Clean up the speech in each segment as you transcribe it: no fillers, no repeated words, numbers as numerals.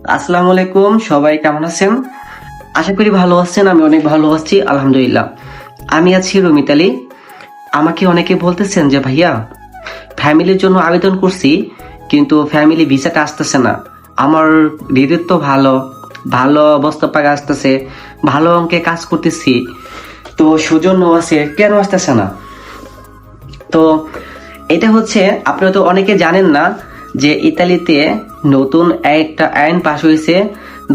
আসসালামু আলাইকুম, সবাই কেমন আছেন? আশা করি ভালো আছেন। আমি অনেক ভালো আছি, আলহামদুলিল্লাহ। আমি আছি রমিতালি। আমাকে অনেকে বলতেছেন যে ভাইয়া, ফ্যামিলির জন্য আবেদন করছি কিন্তু ফ্যামিলি ভিসাটা আসতেছে না। আমার হৃদয় তো ভালো ভালো অবস্থা পাকা আসতেছে, ভালো অঙ্কে কাজ করতেছি, তো সৌজন্য আছে, কেন আসতেছে না? তো এটা হচ্ছে, আপনারা তো অনেকে জানেন না যে ইতালিতে নতুন একটা আইন পাশ হয়েছে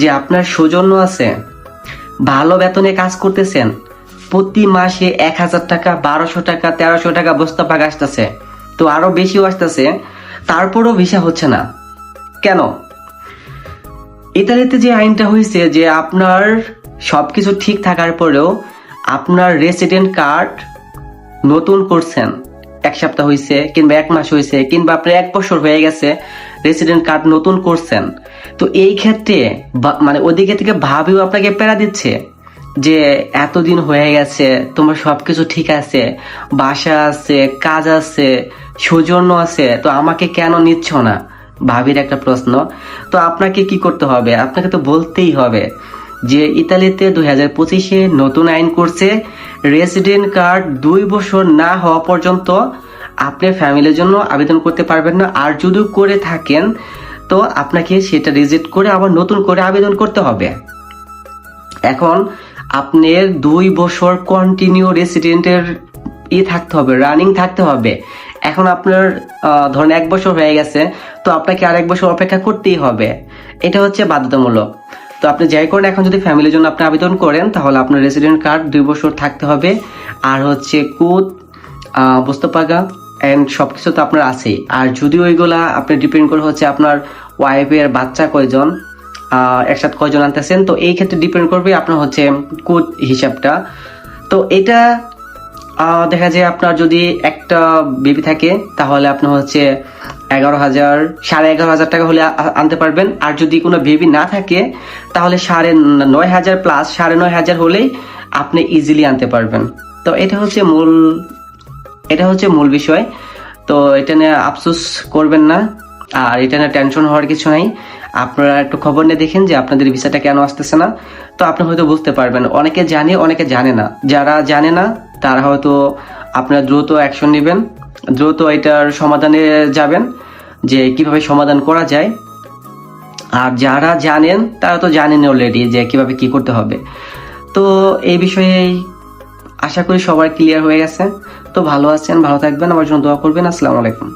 যে আপনার সৌজন্য আছে, ভালো বেতনে কাজ করতেছেন, প্রতি মাসে 1,000 টাকা, 1200 টাকা, 1300 টাকা বস্তা পাক আসতেছে, তো আরো বেশিও আসতেছে, তারপরও ভিসা হচ্ছে না কেন? ইতালিতে যে আইনটা হয়েছে যে আপনার সবকিছু ঠিক থাকার পরেও আপনার রেসিডেন্ট কার্ড নতুন করছেন, 1 সপ্তাহ হয়েছে কিংবা 1 মাস হয়েছে কিংবা আপনার 1 বছর হয়ে গেছে রেসিডেন্ট কার্ড নতুন করছেন, তো এই ক্ষেত্রে মানে ওদিকে থেকে ভাবেও আপনাকে প্যারা দিচ্ছে যে এতদিন হয়ে গেছে, তোমার সবকিছু ঠিক আছে, বাসা আছে, কাজ আছে, সৌজন্য আছে, তো আমাকে কেন নিচ্ছ না? ভাবির একটা প্রশ্ন। তো আপনাকে কি করতে হবে? আপনাকে তো বলতেই হবে যে ইতালিতে 2025-এ নতুন আইন করছে, রেসিডেন্ট কার্ড 2 বছর না হওয়া পর্যন্ত আপনি ফ্যামিলির জন্য আবেদন করতে পারবেন না। আর যদি করে থাকেন তো আপনাকে সেটা রিজেক্ট করে আবার নতুন করে আবেদন করতে হবে। এখন আপনার 2 বছর কন্টিনিউ রেসিডেন্টের থাকতে হবে, রানিং থাকতে হবে। এখন আপনার ধরেন 1 বছর হয়ে গেছে, তো আপনাকে আর 1 বছর অপেক্ষা করতেই হবে। এটা হচ্ছে বাধ্যতামূলক। তো আপনি যাই করেন, এখন যদি ফ্যামিলির জন্য আপনি আবেদন করেন তাহলে আপনার রেসিডেন্ট কার্ড 2 বছর থাকতে হবে। আর হচ্ছে কোড, বস্তুপাগা এন্ড সবকিছু তো আপনার আছেই। আর যদি ওইগুলা আপনি ডিপেন্ড করে হচ্ছে আপনার ওয়াইফের বাচ্চা কয়জন, একসাথে কয়জন আনতেছেন, তো এই ক্ষেত্রে ডিপেন্ড করবে আপনার হচ্ছে কোড হিসাবটা। তো এটা দেখা যায় আপনার যদি একটা বেবি থাকে তাহলে আপনার হচ্ছে 11,000, 11,500 টাকা হলে আনতে পারবেন। আর যদি কোনো বেবি না থাকে তাহলে 9,500 প্লাস 9,500 হলেই আপনি ইজিলি আনতে পারবেন। তো এটা হচ্ছে মূল বিষয়। তো এটা নিয়ে আফসোস করবেন না, আর এটা নিয়ে টেনশন হওয়ার কিছু নাই। আপনারা একটু খবর নিয়ে দেখেন যে আপনাদের ভিসাটা কেন আসতেছে না, তো আপনি হয়তো বুঝতে পারবেন। অনেকে জানে, অনেকে জানে না। যারা জানে না তারা হয়তো আপনারা দ্রুত অ্যাকশন নেবেন, দ্রুত এটার সমাধানে যাবেন যে কিভাবে সমাধান করা যায়। আর যারা জানেন তারা তো জানেন অলরেডি যে কিভাবে কি করতে হবে। তো এই বিষয়ে আশা করি সবার ক্লিয়ার হয়ে গেছে। তো ভালো আছেন, ভালো থাকবেন, আমার জন্য দোয়া করবেন। আসসালামু আলাইকুম।